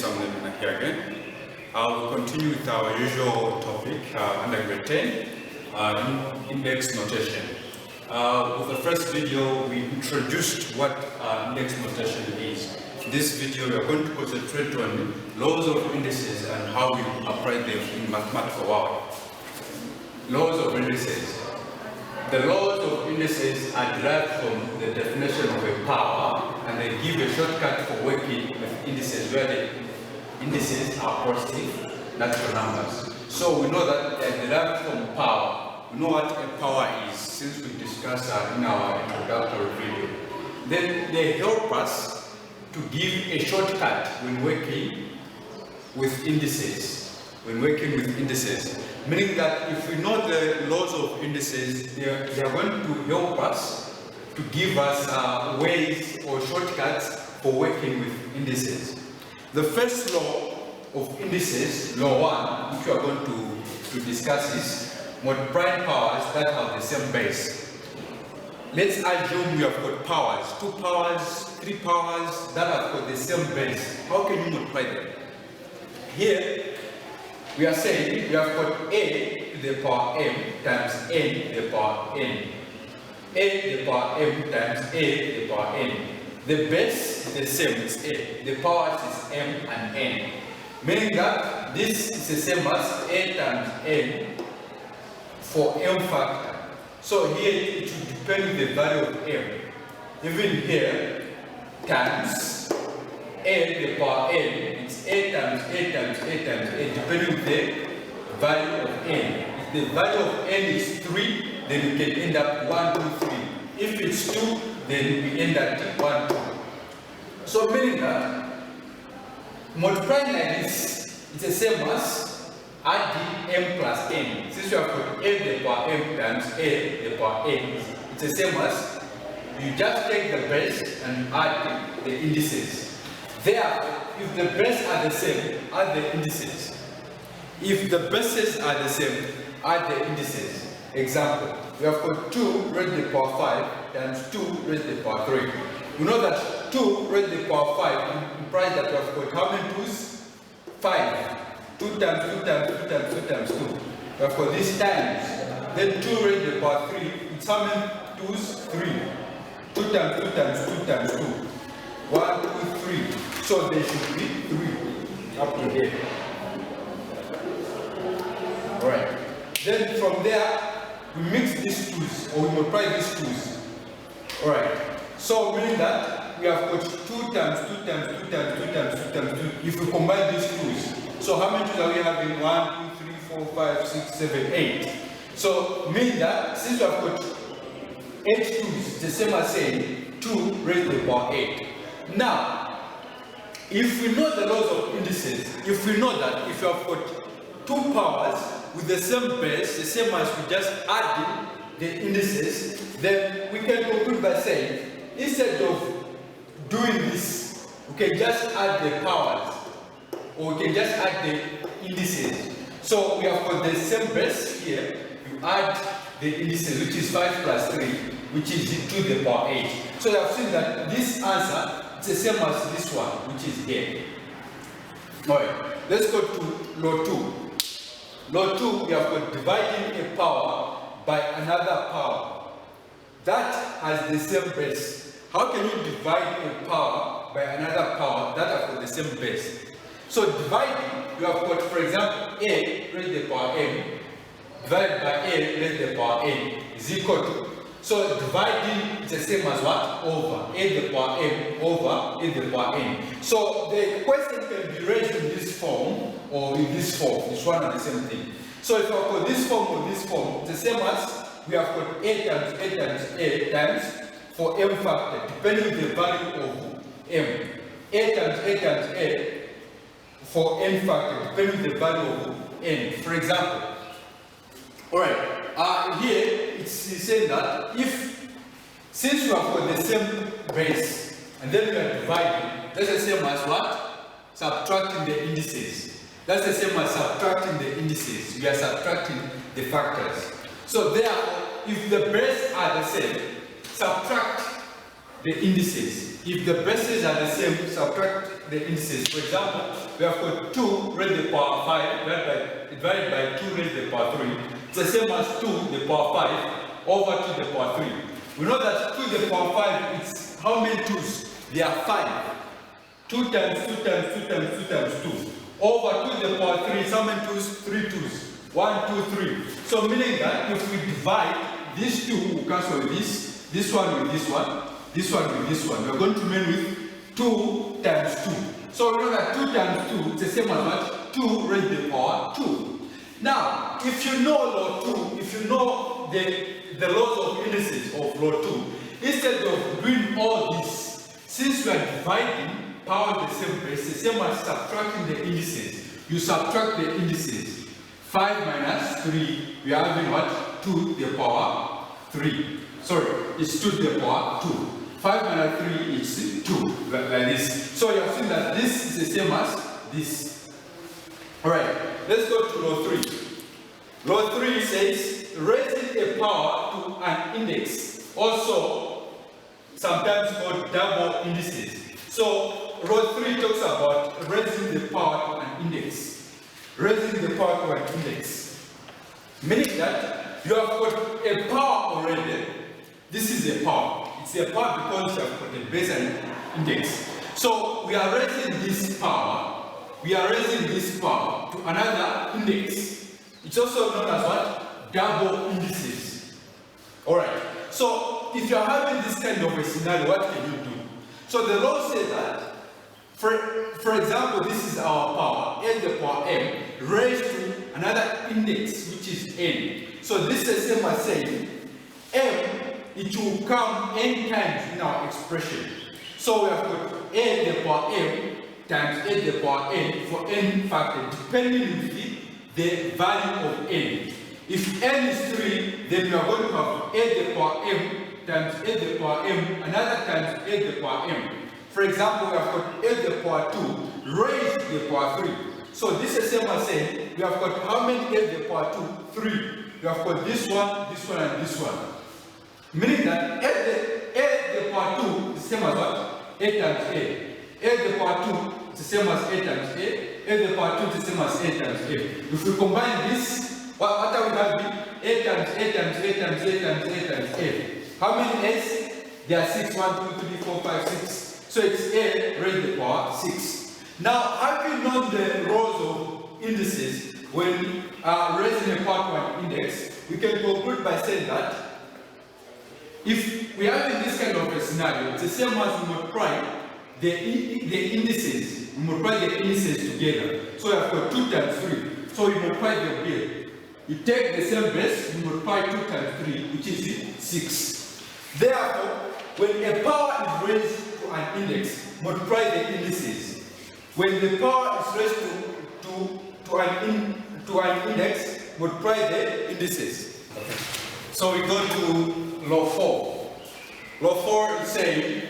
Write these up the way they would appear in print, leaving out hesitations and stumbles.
Sam Levina here again. I'll continue with our usual topic under grade 10, index notation. With the first video, we introduced what index notation is. This video, we are going to concentrate on laws of indices and how we apply them in mathematical world. Laws of indices. The laws of indices are derived from the definition of a power, and they give a shortcut for working with indices where the indices are positive natural numbers. So we know that they are derived from power. We know what a power is since we discussed in our introductory video. Then they help us to give a shortcut when working with indices. Meaning that if we know the laws of indices, they are going to help us to give us ways or shortcuts for working with indices. The first law of indices, law 1, which we are going to discuss, is multiplying powers that have the same base. Let's assume we have got powers, 2 powers, 3 powers that have got the same base. How can you multiply them? Here, we are saying we have got a to the power m times n to the power n. A to the power m times a to the power n. The base is the same, it's a. The powers is m and n. Meaning that this is the same as a times n for m factor. So here it should depend on the value of m. Even here, times a to the power n, it's a times a times a times a, depending on the value of n. If the value of n is 3, then we can end up 1, 2, 3. If it's 2, then we end up 1, 2. So meaning that multiplying like this, it's the same as adding m plus n. Since you have got a to the power m times a to the power n, it's the same as you just take the base and add the indices. Therefore, if the bases are the same, add the indices. If the bases are the same, add the indices. Example, we have got 2 raised to the power 5 times 2 raised to the power 3. We know that 2 raised to the power 5 implies that we have got how many 2's? 5. 2 times 2 times 2 times 2 times 2. We have got these times. Then 2 raised to the power 3, it's how many 2's? 3. 2 times 2 times 2 times 2. 1, 2, 3. So there should be 3 up to here. Alright. Then from there, we mix these 2's or we multiply these 2's. Alright. So meaning that we have got 2 times 2 times 2 times 2 times 2 times 2. If we combine these 2's, so how many 2's are we having? 1, 2, 3, 4, 5, 6, 7, 8. So meaning that since we have got 8 2's, the same as saying 2 raised to the power 8. Now, if we know the laws of indices, if we know that if you have got 2 powers with the same base, the same as we just adding the indices, then we can conclude by saying, instead of doing this, we can just add the powers, or we can just add the indices. So we have got the same base here, you add the indices, which is 5 plus 3, which is 2 to the power 8. So you have seen that this answer is the same as this one, which is here. Alright, let's go to law 2. Law 2, we have got dividing a power by another power that has the same base. How can you divide a power by another power that has got the same base? So dividing, you have got, for example, a raised to the power m divided by a raised to the power n is equal to. So dividing is the same as what? Over a to the power m over a to the power n. So the question can be raised in this form or in this form. It's one and the same thing. So if I've got this form or this form, it's the same as we have got a times a times a times for m factor, depending on the value of m. A times a for n factor, depending on the value of n. For example, alright, here it's saying that since you have got the same base and then we are dividing, that's the same as what? Subtracting the indices. That's the same as subtracting the indices. We are subtracting the factors. So therefore, if the bases are the same, subtract the indices. If the bases are the same, subtract the indices. For example, we have got 2 raised to the power 5 divided by 2 raised to the power 3. It's the same as 2 to the power 5 over 2 to the power 3. We know that 2 to the power 5, it's how many 2's? There are 5. 2 times 2 times 2 times 2 times 2. Over 2 to the power 3, how many 2's? 3 2's. 1, 2, 3. So meaning that if we divide these two, we cancel this one with this one with this one. We're going to remain with 2 times 2. So we know that 2 times 2 is the same as what? 2 raised to the power 2. Now, if you know law 2, if you know the laws of indices of law 2, instead of doing all this, since we are dividing power with the same base, the same as subtracting the indices, you subtract the indices. 5 minus 3, we are having what? 2 to the power 3. Sorry, it's 2 to the power 2. 5 minus 3 is 2, like this. So you have seen that this is the same as this. Alright, let's go to law 3. Law 3 says, raising a power to an index, also sometimes called double indices. So law 3 talks about raising the power to an index. Raising the power to an index. Meaning that you have got a power already. This is a power. It's a power because you have got a base and index. So we are raising this power. We are raising this power to another index. It's also known as what? Double indices. Alright. So if you are having this kind of a scenario, what can you do? So the law says that for example, this is our power, n to the power m, raised to another index, which is n. So this is the same as saying, m, it will come n times in our expression. So we have got n to the power m times n to the power n for n factor, depending on the value of n. If n is 3, then we are going to have n to the power m times n to the power m, another times n to the power m. For example, we have got n to the power 2 raised to the power 3. So this is the same as saying, we have got how many n to the power 2? 3. We have got this one, and this one. Meaning that n to the power 2 is the same as what? A times a. n to the power 2 is the same as a times a. n to the power 2 is the same as a times a. If we combine this, what are we having? A times a times a times a times a times a. How many a's? There are 6, 1, 2, 3, 4, 5, 6. So it's a raised to the power 6. Now, having known the rows of indices when raising a power to an index, we can conclude by saying that if we are in this kind of a scenario, it's the same as we multiply the indices. We multiply the indices together. So we have got 2 times 3. So we multiply them here. You take the same base, you multiply 2 times 3, which is 6. Therefore, when a power is raised to an index, multiply the indices. When the power is raised to an index, multiply the indices. Okay. So we go to law 4. Law 4 is saying,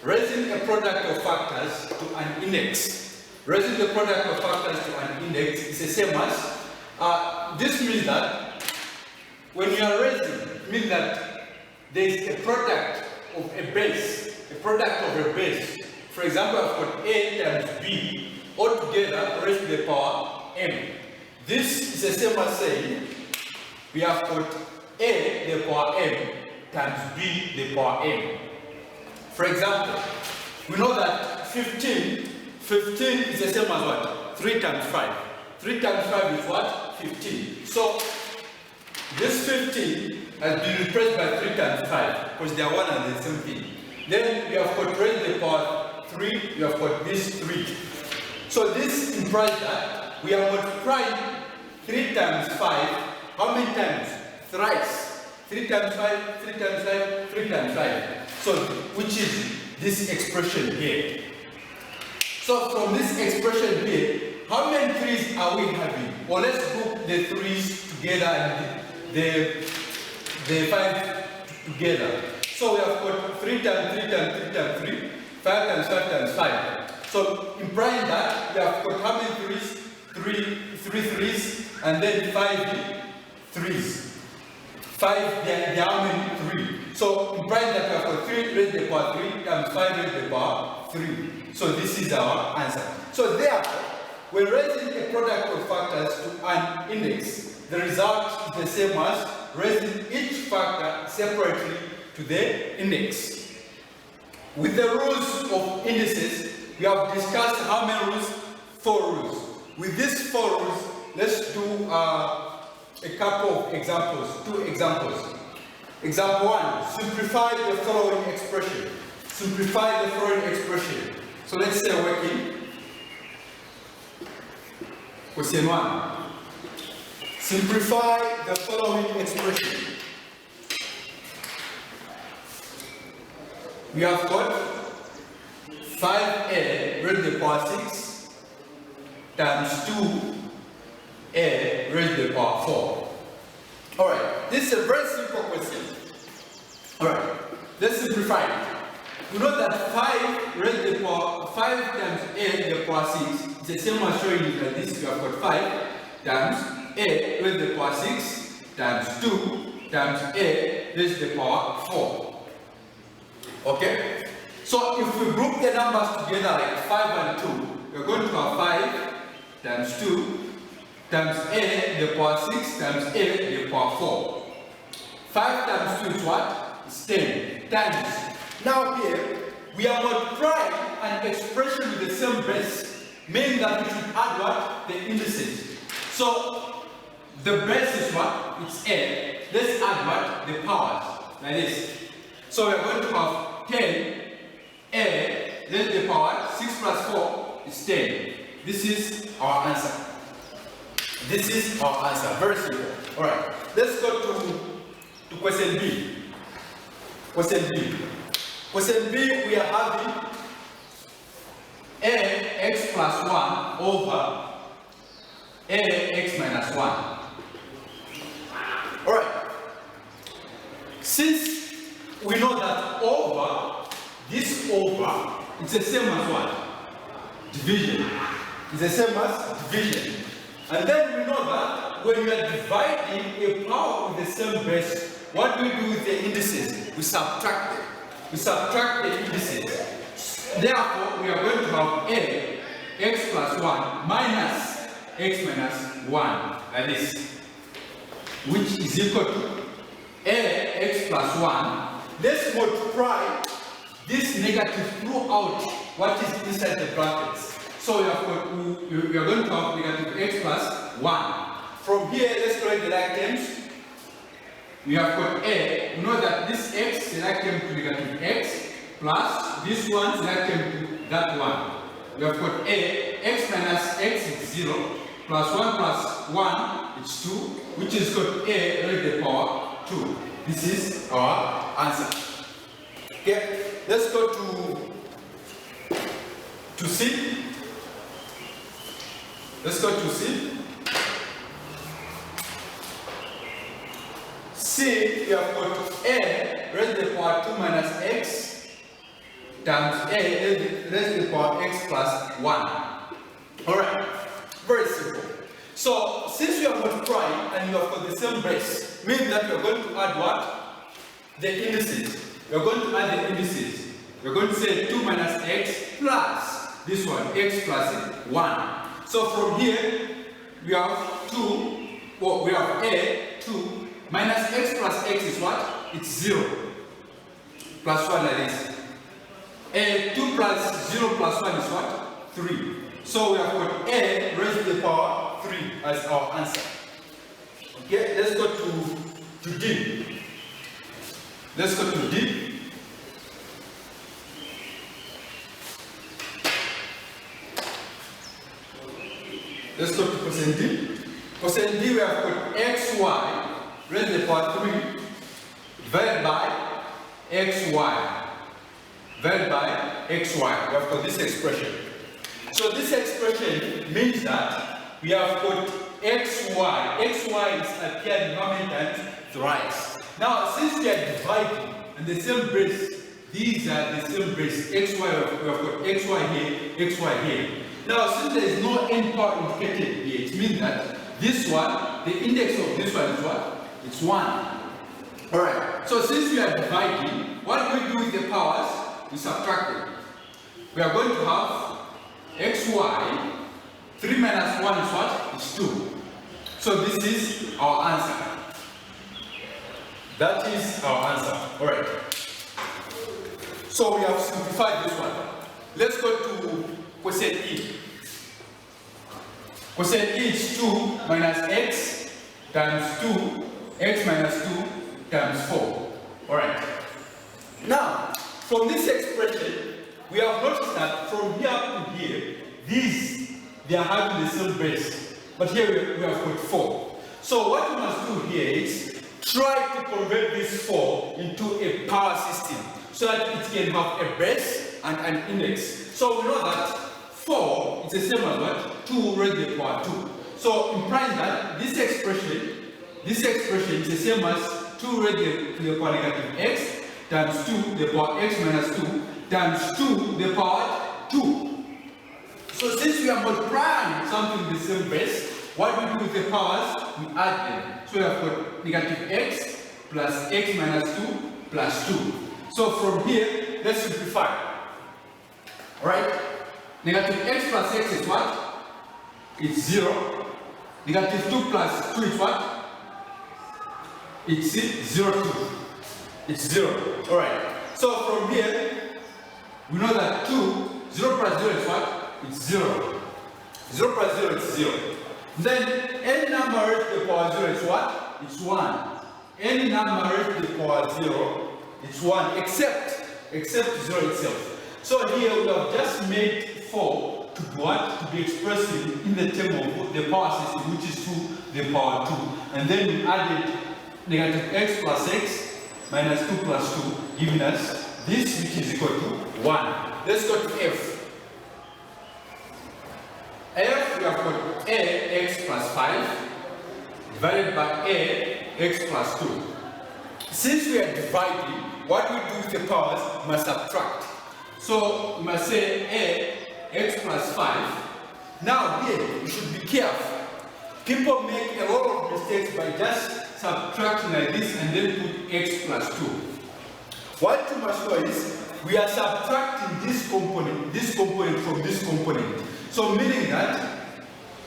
raising a product of factors to an index. Raising the product of factors to an index is the same as, this means that when you are raising, it means that there is a product of a base, a product of a base. For example, I've got a times b, all together raised to the power m. This is the same as saying we have got a to the power m times b to the power m. For example, we know that 15 is the same as what? 3 times 5. 3 times 5 is what? 15. So this 15 has been replaced by 3 times 5 because they are one and the same thing. Then we have got raised to the power 3, we have got this 3. So this implies that we are multiplying 3 times 5, how many times? Thrice. 3 times 5, 3 times 5, 3 times 5. So, which is this expression here. So from this expression here, how many 3's are we having? Well, let's group the 3's together and the 5 together. So we have got 3 times 3 times 3 times 3, 5 times 5 times 5. So implying that we have got how many 3's? 3 3's and then 5 3's. 5, they are how many? 3. So implying that we have got 3 raised to the power 3 times 5 raised to the power 3. So this is our answer. So therefore, when raising a product of factors to an index, the result is the same as raising each factor separately to the index. With the rules of indices, we have discussed how many rules? 4 rules. With these 4 rules, let's do a couple of examples, 2 examples. Example 1, simplify the following expression. Simplify the following expression. So let's say working. Question 1. Simplify the following expression. We have got 5a raised to the power 6 times 2a raised to the power 4. Alright, this is a very simple question. Alright, let's simplify it. We know that 5 raised to the power 5 times a to the power 6 is the same as showing you that this we have got 5 times a raised to the power 6 times 2 times a raised to the power 4. Okay? So if we group the numbers together like 5 and 2, we're going to have 5 times 2 times a to the power 6 times a to the power 4. 5 times 2 is what? It's 10 times. Now here, we are multiplying an expression with the same base, meaning that we should add what? The indices. So the base is what? It's a. Let's add what? The powers, like this. So we are going to have 10 a raised to the power 6 plus 4 is 10. This is our answer. This is our answer. Very simple. Alright. Let's go to question B. Question B. Question B, we are having ax plus 1 over ax minus 1. Alright. Since we know that over, this over, it's the same as what? Division. It's the same as division. And then we know that when we are dividing a power with the same base, what do we do with the indices? We subtract them. We subtract the indices. Therefore, we are going to have a x plus 1 minus x minus 1, like this, which is equal to a x plus 1. Let's multiply this negative throughout what is inside the brackets. So we are going to have negative x plus 1. From here, let's write the like terms. We have got a. We know that this x is like term to negative x plus this one is like term to that one. We have got a. X minus x is 0 plus 1 plus 1 is 2, which is got a raised to the power 2. This is our answer. Okay, let's go to C. Let's go to C. C, we have got a raised to the power 2 minus x times a raised to the power x plus 1. Alright, very simple. So, since we are multiplying and you have got the same base, means that we are going to add what? The indices. We are going to add the indices. We are going to say 2 minus x plus this one, x plus 1. So from here, we have 2, well, we have a, 2, minus x plus x is what? It's 0. Plus 1 like this. A 2 plus 0 plus 1 is what? 3. So we have got a raised to the power 3 as our answer. Okay, let's go to D. Let's go to D. Let's go to question D. Question D, we have got xy raised to the power 3 divided by xy. Divided by xy. We have got this expression. So this expression means that we have got xy. Xy is appearing how many times? Thrice. Now, since we are dividing and the same base, these are the same base. Xy, we have got xy here, xy here. Now, since there is no end power indicated here, it means that this one, the index of this one is what? It's 1. Alright, So since we are dividing, what we do with the powers, we subtract them. We are going to have xy, 3 minus 1 is what? It's 2. So this is our answer. That is our answer. Alright. So we have simplified this one. Let's go to quotient E. Quotient E is 2 minus x times 2, x minus 2 times 4. Alright. Now, from this expression, we have noticed that from here to here, these, they are having the same base. But here we have got 4. So what we must do here is try to convert this 4 into a power system so that it can have a base and an index. So we know that 4 is the same as what? 2 raised to the power 2. So implying that this expression is the same as 2 raised to the power negative x times 2 to the power x minus 2 times 2 to the power 2. So since we are multiplying something with the same base, what we do with the powers, we add them. So we have got negative x plus x minus 2 plus 2. So from here, let's simplify. Alright? Negative x plus x is what? It's 0. Negative 2 plus 2 is what? It's 0, 2. It's 0. Alright. So from here, we know that 0 plus 0 is what? It's 0. 0 plus 0 is 0. Then any number raised to the power 0 is what? It's 1. Any number raised to the power 0, it's 1, except 0 itself. So here we have just made 4 to be what? To be expressed in the term of the power system, which is 2 to the power 2. And then we added negative x plus x minus 2 plus 2, giving us this, which is equal to 1. Let's go to f. F, we have got ax plus 5 divided by ax plus 2. Since we are dividing, what we do with the powers, we must subtract. So we must say ax plus 5. Now here, you should be careful. People make a lot of mistakes by just subtracting like this and then put x plus 2. What you must know is, we are subtracting this component from this component. So meaning that,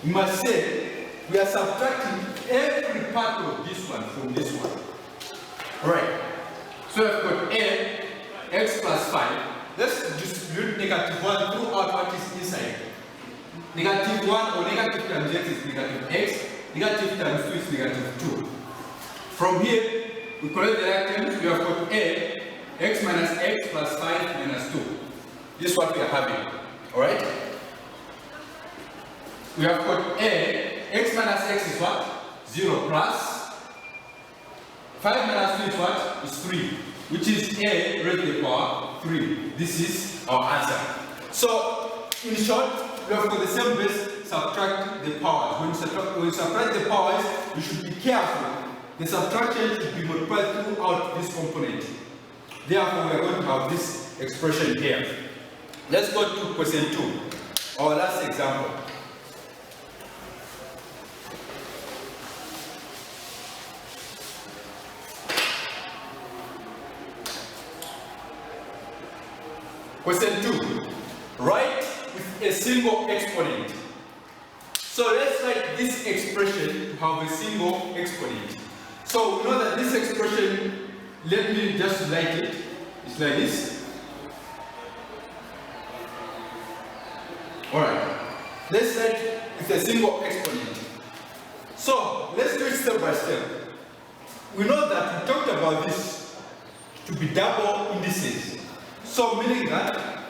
we must say, we are subtracting every part of this one from this one. Alright. So we've got x plus 5. Let's distribute negative 1 throughout what is inside. Negative 1 or negative times x is negative x. Negative times 2 is negative 2. From here, we correct the right terms. We have got x minus x plus 5 minus 2. This is what we are having. Alright? We have got x minus x is what? 0 plus 5 minus 2 is what? Is 3, which is a raised to the power 3. This is our answer. So, in short, we have got the same base, subtract the powers. When you subtract the powers, you should be careful. The subtraction should be multiplied throughout this component. Therefore, we are going to have this expression here. Let's go to question 2, our last example. Question 2. Write with a single exponent. So let's write this expression to have a single exponent. So we know that this expression, let me just write it. It's like this. Alright. Let's write with a single exponent. So let's do it step by step. We know that we talked about this to be double indices. So meaning that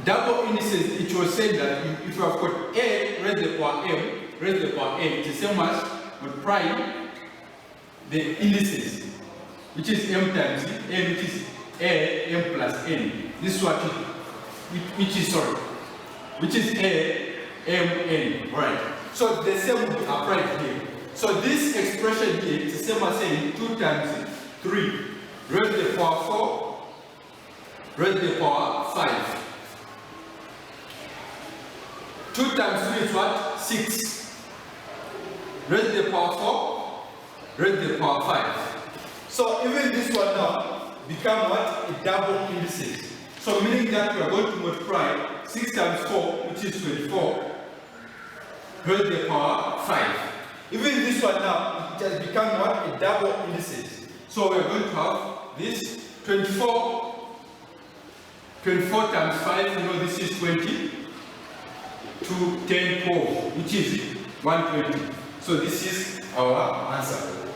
double indices, it was saying that if you have got a raised to the power m raised to the power n, it's the same as multiplying the indices, which is m times n, which is a m plus n. This is what which is a m n, right? So the same will be applied here. So this expression here is the same as saying 2 times 3 raised to the power 4 raised to the power 5. 2 times 3 is what? 6. Raised to the power 4 raised to the power 5. So even this one now become what? A double indices. So meaning that we are going to multiply 6 times 4, which is 24, raised to the power 5. Even this one now, it has become what? A double indices. So we are going to have this 24 times 5, you know this is 20, to 10, 12, which is 120. So this is our answer.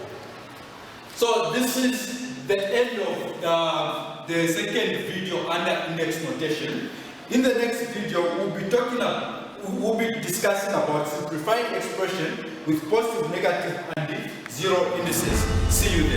So this is the end of the second video under index notation. In the next video, we'll be discussing about simplifying expression with positive, negative, and zero indices. See you there.